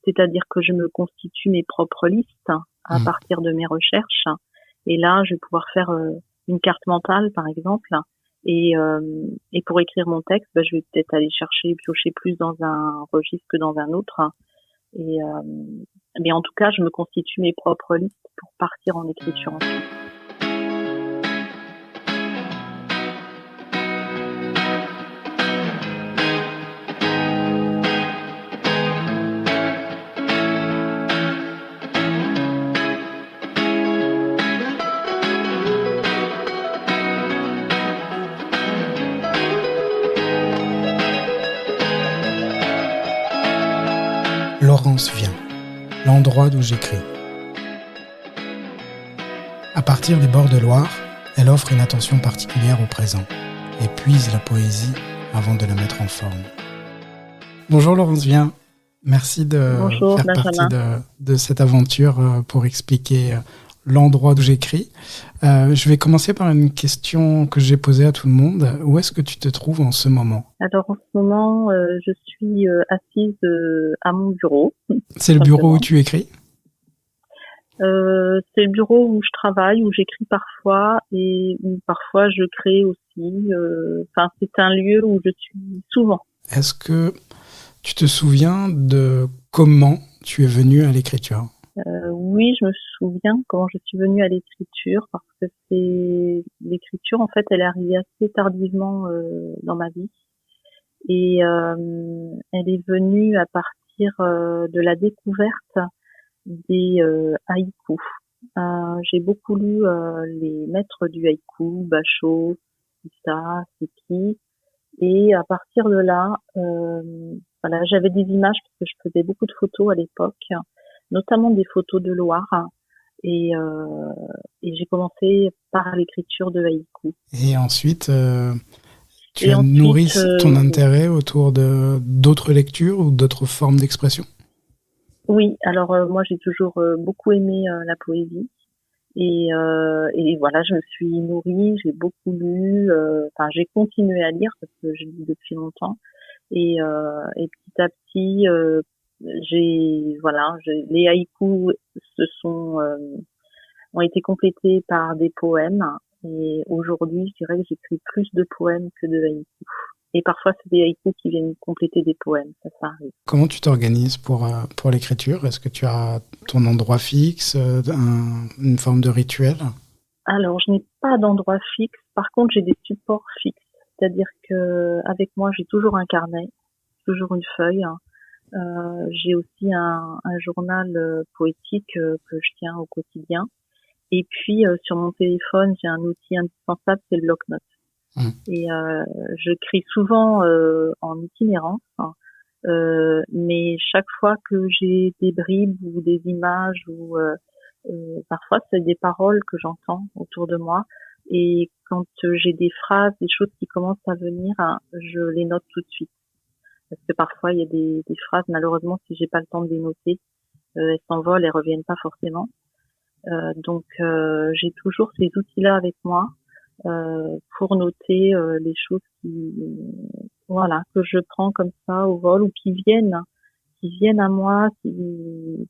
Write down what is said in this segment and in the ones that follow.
c'est-à-dire que je me constitue mes propres listes à Mmh. partir de mes recherches. Et là, je vais pouvoir faire une carte mentale, par exemple. Et, euh, et pour écrire mon texte, je vais peut-être aller chercher, piocher plus dans un registre que dans un autre. Et, mais en tout cas, je me constitue mes propres listes pour partir en écriture ensuite. Laurence vient, l'endroit d'où j'écris. À partir des bords de Loire, elle offre une attention particulière au présent et puise la poésie avant de la mettre en forme. Bonjour Laurence vient, merci de Bonjour faire partie Benjamin. de cette aventure pour expliquer l'endroit d'où j'écris. Je vais commencer par une question que j'ai posée à tout le monde. Où est-ce que tu te trouves en ce moment ? Alors en ce moment, je suis assise à mon bureau. C'est le bureau où tu écris ? C'est le bureau où je travaille, où j'écris parfois et où parfois je crée aussi. Enfin, c'est un lieu où je suis souvent. Est-ce que tu te souviens de comment tu es venue à l'écriture ? Oui, je me souviens comment je suis venue à l'écriture parce que l'écriture, en fait, elle est arrivée assez tardivement dans ma vie et elle est venue à partir de la découverte des haïkus. J'ai beaucoup lu les maîtres du haïku, Basho, Issa, Seki, et à partir de là, voilà, j'avais des images parce que je faisais beaucoup de photos à l'époque, notamment des photos de Loire, et, euh, et j'ai commencé par l'écriture de haïku. Et ensuite, tu Et as nourri ensuite, ton intérêt autour de d'autres lectures ou d'autres formes d'expression ? oui, alors moi j'ai toujours beaucoup aimé la poésie. Et voilà, je me suis nourrie, j'ai beaucoup lu, enfin j'ai continué à lire parce que je lis depuis longtemps. Et petit à petit, les haïkus ont été complétés par des poèmes. Et aujourd'hui, je dirais que j'écris plus de poèmes que de haïkus. Et parfois, c'est des haïkus qui viennent compléter des poèmes, ça arrive. Comment tu t'organises pour l'écriture ? Est-ce que tu as ton endroit fixe, une forme de rituel ? Alors, je n'ai pas d'endroit fixe. Par contre, j'ai des supports fixes. C'est-à-dire que avec moi, j'ai toujours un carnet, toujours une feuille. J'ai aussi un journal poétique que je tiens au quotidien. Et puis, sur mon téléphone, j'ai un outil indispensable, c'est le bloc-notes. Mmh. Et je crie souvent en itinérance, mais chaque fois que j'ai des bribes ou des images ou parfois c'est des paroles que j'entends autour de moi, et quand j'ai des phrases, des choses qui commencent à venir, je les note tout de suite. Parce que parfois il y a des phrases, malheureusement, si j'ai pas le temps de les noter, elles s'envolent, elles reviennent pas forcément. Donc j'ai toujours ces outils-là avec moi pour noter les choses voilà, que je prends comme ça au vol ou qui viennent à moi, qui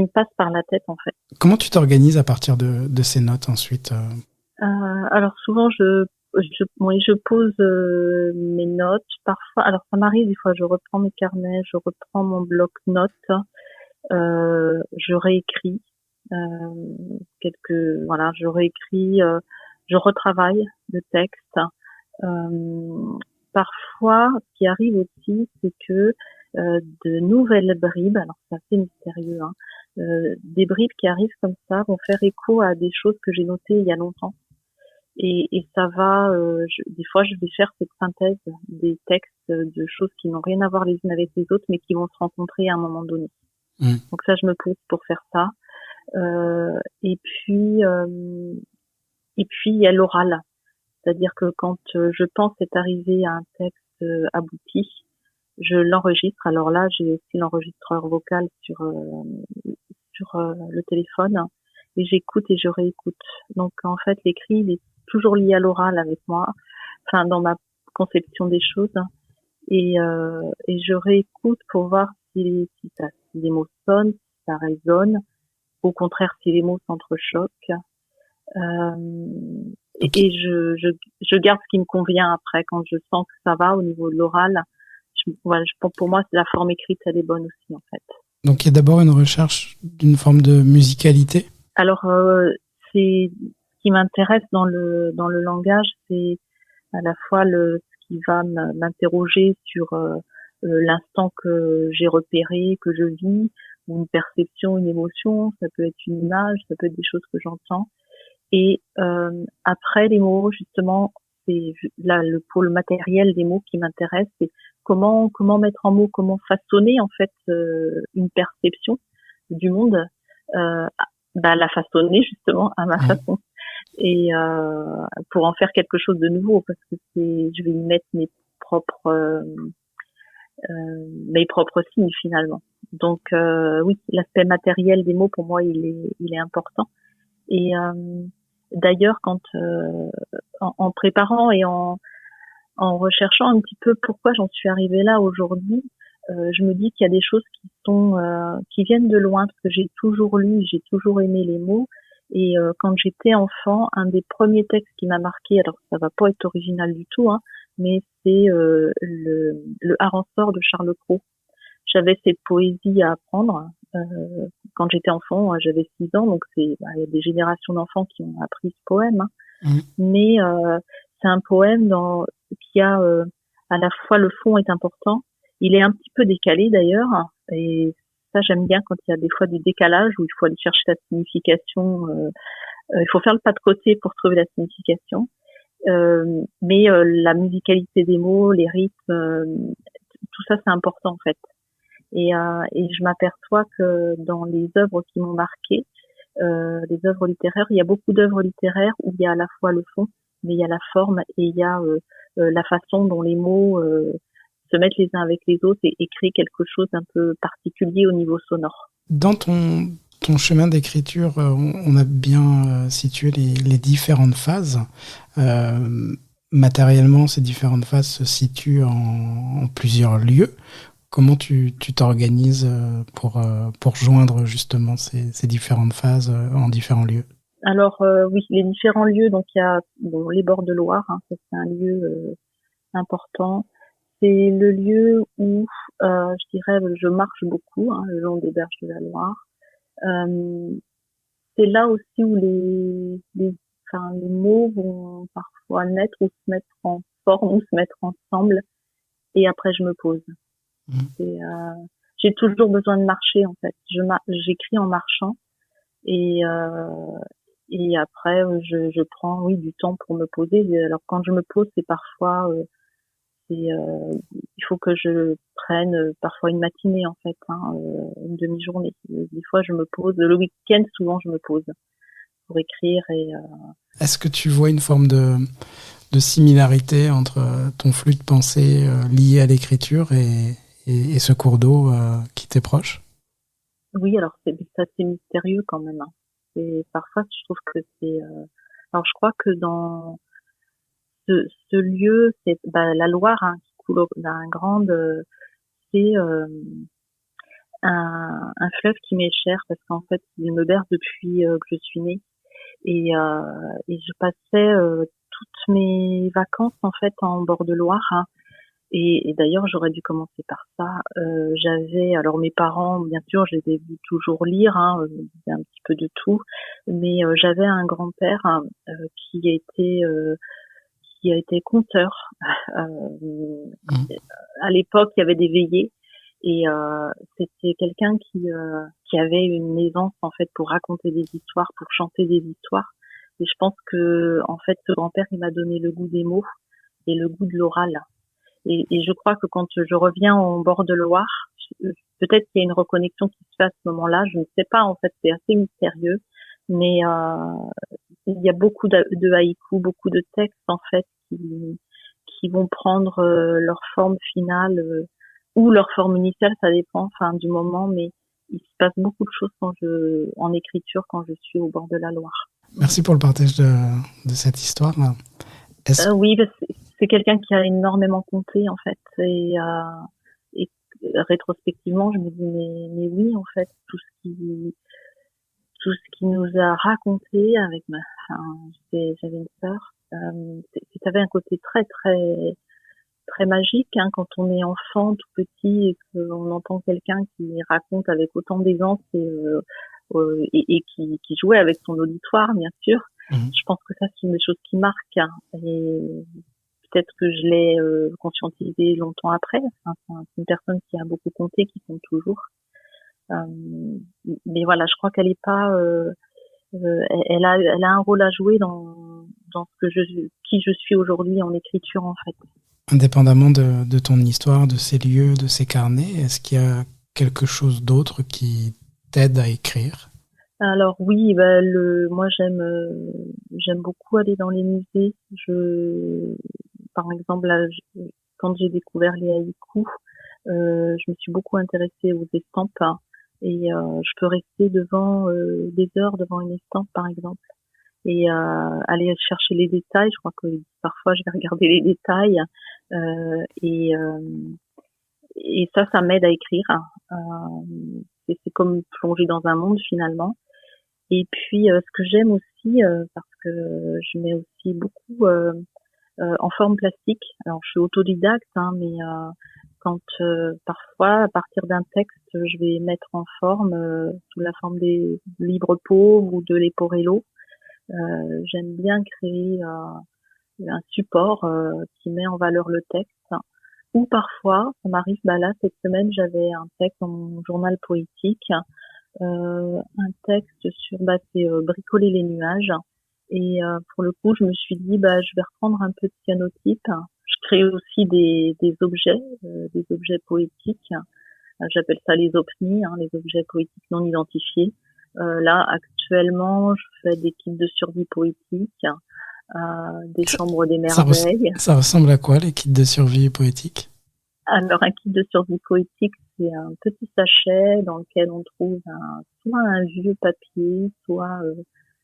me passent par la tête en fait. Comment tu t'organises à partir de ces notes ensuite ? Alors souvent oui, je pose mes notes. Parfois, alors ça m'arrive des fois, je reprends mes carnets, je reprends mon bloc-notes, je réécris voilà, je réécris, je retravaille le texte. Parfois, ce qui arrive aussi, c'est que de nouvelles bribes, alors c'est assez mystérieux, hein, des bribes qui arrivent comme ça vont faire écho à des choses que j'ai notées il y a longtemps. Et ça va, des fois, je vais faire cette synthèse des textes de choses qui n'ont rien à voir les unes avec les autres, mais qui vont se rencontrer à un moment donné. Mmh. Donc ça, je me pose pour faire ça. Et puis, il y a l'oral. C'est-à-dire que quand je pense être arrivée à un texte abouti, je l'enregistre. Alors là, j'ai aussi l'enregistreur vocal sur le téléphone, et j'écoute et je réécoute. Donc en fait, l'écrit, il est toujours lié à l'oral avec moi, enfin dans ma conception des choses, et je réécoute pour voir si les mots sonnent, si ça résonne. Au contraire, si les mots s'entrechoquent. Et je garde ce qui me convient après quand je sens que ça va au niveau de l'oral. Pour moi, la forme écrite, elle est bonne aussi en fait. Donc il y a d'abord une recherche d'une forme de musicalité. Alors c'est ce qui m'intéresse dans le langage, c'est à la fois ce qui va m'interroger sur l'instant que j'ai repéré, que je vis, ou une perception, une émotion. Ça peut être une image, ça peut être des choses que j'entends. Et après les mots, justement, c'est là le pôle matériel des mots qui m'intéresse. C'est comment mettre en mots, comment façonner en fait une perception du monde, la façonner justement à ma façon, et pour en faire quelque chose de nouveau, parce que je vais y mettre mes propres signes finalement. Donc oui, l'aspect matériel des mots pour moi il est important. Et d'ailleurs, quand en préparant et en recherchant un petit peu pourquoi j'en suis arrivée là aujourd'hui, je me dis qu'il y a des choses qui viennent de loin, parce que j'ai toujours lu, j'ai toujours aimé les mots. Et quand j'étais enfant, un des premiers textes qui m'a marqué, alors ça va pas être original du tout, hein, mais c'est le Harensort de Charles Cros. J'avais cette poésie à apprendre quand j'étais enfant. J'avais 6 ans, donc il y a des générations d'enfants qui ont appris ce poème. Hein. Mais c'est un poème qui a à la fois le fond est important. Il est un petit peu décalé d'ailleurs, et ça j'aime bien quand il y a des fois du décalage où il faut aller chercher la signification. Il faut faire le pas de côté pour trouver la signification. Mais la musicalité des mots, les rythmes, tout ça c'est important en fait. Et je m'aperçois que dans les œuvres qui m'ont marqué, les œuvres littéraires, il y a beaucoup d'œuvres littéraires où il y a à la fois le fond, mais il y a la forme et il y a la façon dont les mots se mettent les uns avec les autres et créent quelque chose d'un peu particulier au niveau sonore. Dans ton chemin d'écriture, on a bien situé les différentes phases. Matériellement, ces différentes phases se situent en plusieurs lieux. Comment tu t'organises pour joindre justement ces différentes phases en différents lieux? Alors oui, les différents lieux, donc il y a les bords de Loire, hein, ça, c'est un lieu important. C'est le lieu où je dirais je marche beaucoup, hein, le long des berges de la Loire. C'est là aussi où les mots vont parfois naître ou se mettre en forme ou se mettre ensemble, et après je me pose. J'ai toujours besoin de marcher en fait. J'écris en marchant, et après je prends du temps pour me poser. Alors quand je me pose, c'est parfois il faut que je prenne parfois une matinée en fait, hein, une demi-journée. Des fois je me pose le week-end, souvent je me pose pour écrire. Et est-ce que tu vois une forme de similarité entre ton flux de pensée lié à l'écriture et ce cours d'eau qui t'est proche? Oui, alors c'est mystérieux quand même. Hein. Et parfois, je trouve que c'est. Alors, je crois que dans ce lieu, c'est la Loire, hein, qui coule d'un grande. C'est un fleuve qui m'est cher parce qu'en fait, il me berce depuis que je suis née. Et je passais toutes mes vacances en fait en bord de Loire. Hein. Et d'ailleurs, j'aurais dû commencer par ça. Alors mes parents, bien sûr, je les ai vus toujours lire, hein, ils disaient un petit peu de tout, mais j'avais un grand-père qui a été conteur. À l'époque, il y avait des veillées, et c'était quelqu'un qui avait une aisance en fait pour raconter des histoires, pour chanter des histoires. Et je pense que en fait, ce grand-père, il m'a donné le goût des mots et le goût de l'oral. Et je crois que quand je reviens au bord de Loire, peut-être qu'il y a une reconnexion qui se fait à ce moment-là. Je ne sais pas, en fait, c'est assez mystérieux. Mais il y a beaucoup de haïkus, beaucoup de textes, en fait, qui vont prendre leur forme finale ou leur forme initiale, ça dépend du moment. Mais il se passe beaucoup de choses en écriture quand je suis au bord de la Loire. Merci pour le partage de cette histoire. Oui, c'est quelqu'un qui a énormément compté en fait, et rétrospectivement, je me dis mais oui, en fait, tout ce qui nous a raconté avec j'avais une sœur, avait un côté très très très magique, hein, quand on est enfant tout petit et qu'on entend quelqu'un qui raconte avec autant d'aisance et qui jouait avec son auditoire, bien sûr. Je pense que ça, c'est une des choses qui marquent, hein, et peut-être que je l'ai conscientisé longtemps après. Enfin, c'est une personne qui a beaucoup compté, qui compte toujours. Mais voilà, je crois qu'elle est pas, elle a un rôle à jouer dans qui je suis aujourd'hui en écriture, en fait. Indépendamment de ton histoire, de ces lieux, de ces carnets, est-ce qu'il y a quelque chose d'autre qui t'aide à écrire? Alors oui, moi j'aime beaucoup aller dans les musées. Par exemple, là, quand j'ai découvert les haïkus, je me suis beaucoup intéressée aux estampes, hein, et je peux rester devant des heures devant une estampe, par exemple, et aller chercher les détails. Je crois que parfois je vais regarder les détails, et ça m'aide à écrire. C'est comme plonger dans un monde, finalement. Et puis ce que j'aime aussi, parce que je mets aussi beaucoup en forme plastique. Alors je suis autodidacte, hein, mais quand parfois à partir d'un texte, je vais mettre en forme sous la forme des livres pauvres ou de Leporello. J'aime bien créer un support qui met en valeur le texte. Ou parfois, ça m'arrive, là cette semaine, j'avais un texte dans mon journal poétique, un texte sur c'est bricoler les nuages, et pour le coup je me suis dit je vais reprendre un peu de cyanotype. Je crée aussi des objets poétiques. J'appelle ça les OPNI, hein, les objets poétiques non identifiés. Là actuellement je fais des kits de survie poétique, des chambres des merveilles. Ça ressemble à quoi, les kits de survie poétique? Alors, un kit de survie poétique, c'est un petit sachet dans lequel on trouve soit un vieux papier, soit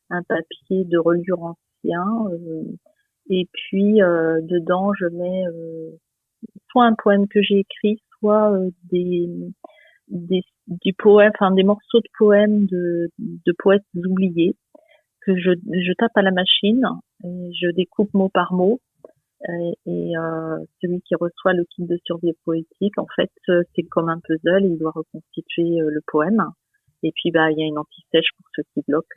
un papier de reliure ancien. Et puis, dedans, je mets soit un poème que j'ai écrit, soit du poème, enfin des morceaux de poèmes de poètes oubliés que je tape à la machine et je découpe mot par mot. Et celui qui reçoit le kit de survie poétique, en fait, c'est comme un puzzle, il doit reconstituer le poème. Et puis, il y a une anti-sèche pour ceux qui bloquent.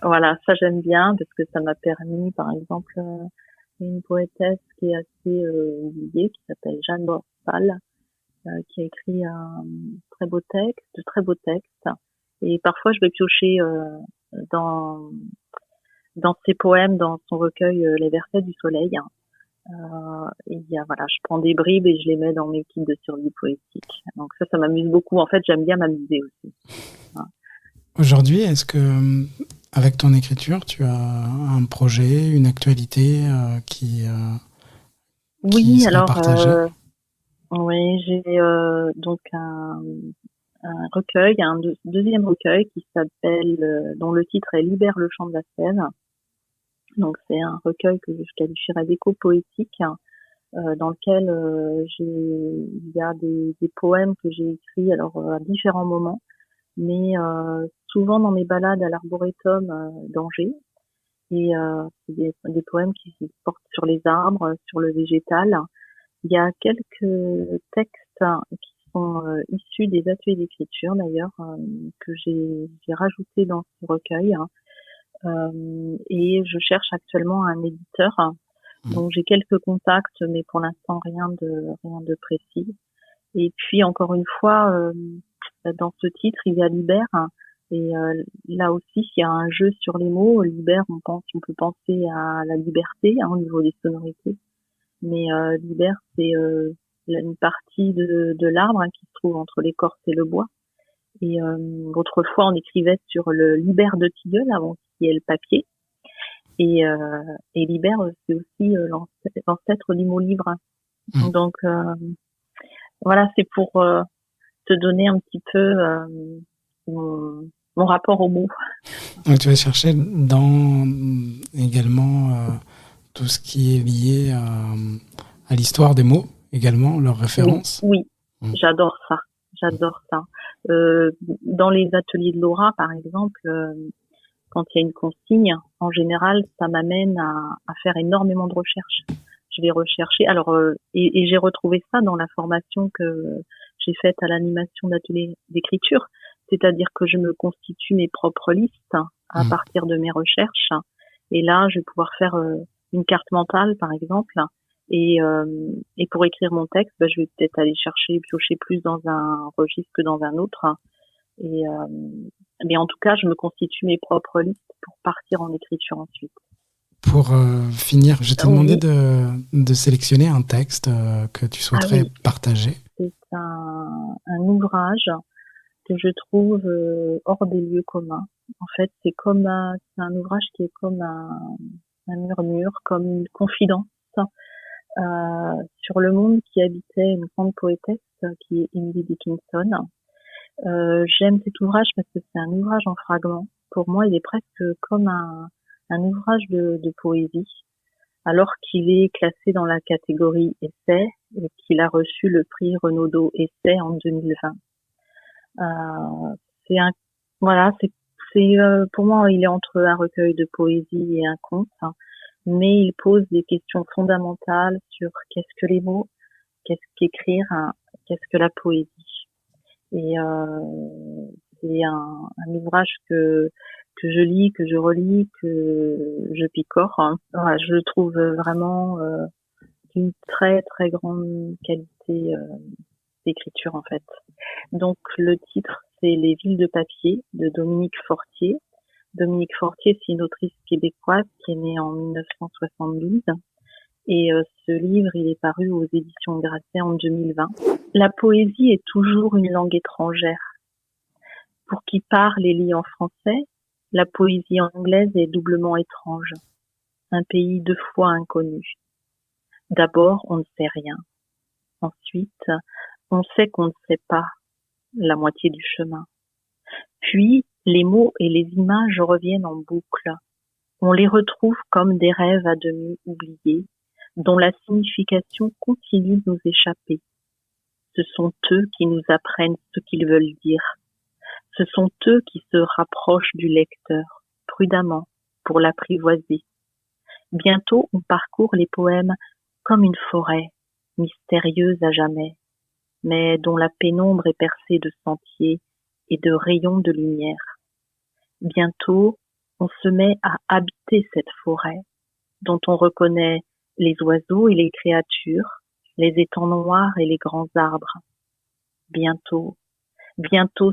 Voilà, ça j'aime bien parce que ça m'a permis, par exemple, une poétesse qui est assez oubliée, qui s'appelle Jeanne Borsal, qui a écrit de très beaux textes. Et parfois, je vais piocher dans ses poèmes, dans son recueil Les Versets du Soleil. Et je prends des bribes et je les mets dans mes kits de survie poétique. Donc ça m'amuse beaucoup. En fait, j'aime bien m'amuser aussi. Aujourd'hui, est-ce que, avec ton écriture, tu as un projet, une actualité qui sera partagée? Oui, j'ai donc un recueil, un deuxième recueil qui s'appelle, dont le titre est Libère le chant de la sève. Donc c'est un recueil que je qualifierais d'éco-poétique, dans lequel il y a des poèmes que j'ai écrits à différents moments, mais souvent dans mes balades à l'arboretum d'Angers. Et c'est des poèmes qui portent sur les arbres, sur le végétal. Il y a quelques textes qui sont issus des ateliers d'écriture d'ailleurs, que j'ai rajouté dans ce recueil. Et je cherche actuellement un éditeur. Donc j'ai quelques contacts, mais pour l'instant rien de précis. Et puis encore une fois, dans ce titre, il y a Libère. Et là aussi, il y a un jeu sur les mots. Libère, on peut penser à la liberté, hein, au niveau des sonorités. Mais Libère, c'est une partie de l'arbre, hein, qui se trouve entre l'écorce et le bois. Et autrefois, on écrivait sur le Libère de Tilleul, avant qu'il y ait le papier. Et Libère, c'est aussi l'ancêtre du mot livre. Donc voilà, c'est pour te donner un petit peu mon rapport aux mots. Donc tu vas chercher dans également tout ce qui est lié à l'histoire des mots également, leurs références? Oui, j'adore ça. Dans les ateliers de Laura, par exemple, quand il y a une consigne, en général, ça m'amène à faire énormément de recherches. Je vais rechercher. Alors, et j'ai retrouvé ça dans la formation que j'ai faite à l'animation d'ateliers d'écriture. C'est-à-dire que je me constitue mes propres listes à partir de mes recherches. Et là, je vais pouvoir faire une carte mentale, par exemple. Et pour écrire mon texte, je vais peut-être aller piocher plus dans un registre que dans un autre. Mais en tout cas, je me constitue mes propres listes pour partir en écriture ensuite. Pour finir, je t'ai demandé de sélectionner un texte que tu souhaiterais partager. C'est un ouvrage que je trouve hors des lieux communs. En fait, c'est un ouvrage qui est comme un murmure, comme une confidence sur le monde qui habitait une grande poétesse qui est Emily Dickinson. J'aime cet ouvrage parce que c'est un ouvrage en fragments. Pour moi, il est presque comme un ouvrage de poésie, alors qu'il est classé dans la catégorie essai et qu'il a reçu le prix Renaudot Essai en 2020. Pour moi, il est entre un recueil de poésie et un conte, mais il pose des questions fondamentales sur qu'est-ce que les mots, qu'est-ce qu'écrire, qu'est-ce que la poésie. Et c'est un ouvrage que je lis, que je relis, que je picore. Voilà, je le trouve vraiment d'une très très grande qualité d'écriture en fait. Donc le titre c'est Les villes de papier de Dominique Fortier. Dominique Fortier, c'est une autrice québécoise qui est née en 1972. Et ce livre, il est paru aux éditions Grasset en 2020. La poésie est toujours une langue étrangère. Pour qui parle et lit en français, la poésie anglaise est doublement étrange. Un pays deux fois inconnu. D'abord, on ne sait rien. Ensuite, on sait qu'on ne sait pas la moitié du chemin. Puis, les mots et les images reviennent en boucle. On les retrouve comme des rêves à demi oubliés, dont la signification continue de nous échapper. Ce sont eux qui nous apprennent ce qu'ils veulent dire. Ce sont eux qui se rapprochent du lecteur, prudemment, pour l'apprivoiser. Bientôt, on parcourt les poèmes comme une forêt, mystérieuse à jamais, mais dont la pénombre est percée de sentiers et de rayons de lumière. Bientôt, on se met à habiter cette forêt, dont on reconnaît les oiseaux et les créatures, les étangs noirs et les grands arbres. Bientôt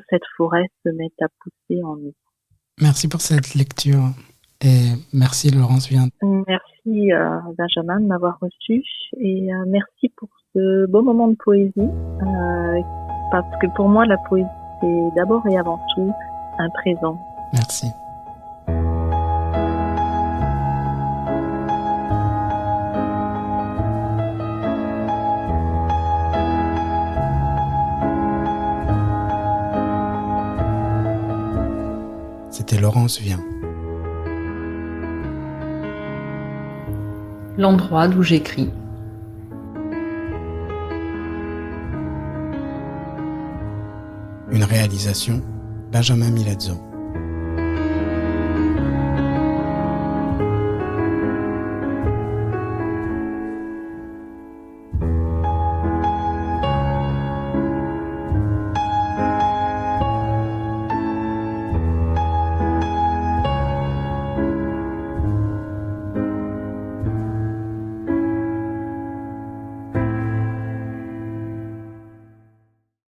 cette forêt se met à pousser en nous. Merci pour cette lecture et merci Laurence Vien. Merci Benjamin de m'avoir reçu et merci pour ce beau moment de poésie parce que pour moi la poésie c'est d'abord et avant tout un présent. Merci. C'était Laurence Vien. L'endroit d'où j'écris. Une réalisation, Benjamin Milazzo.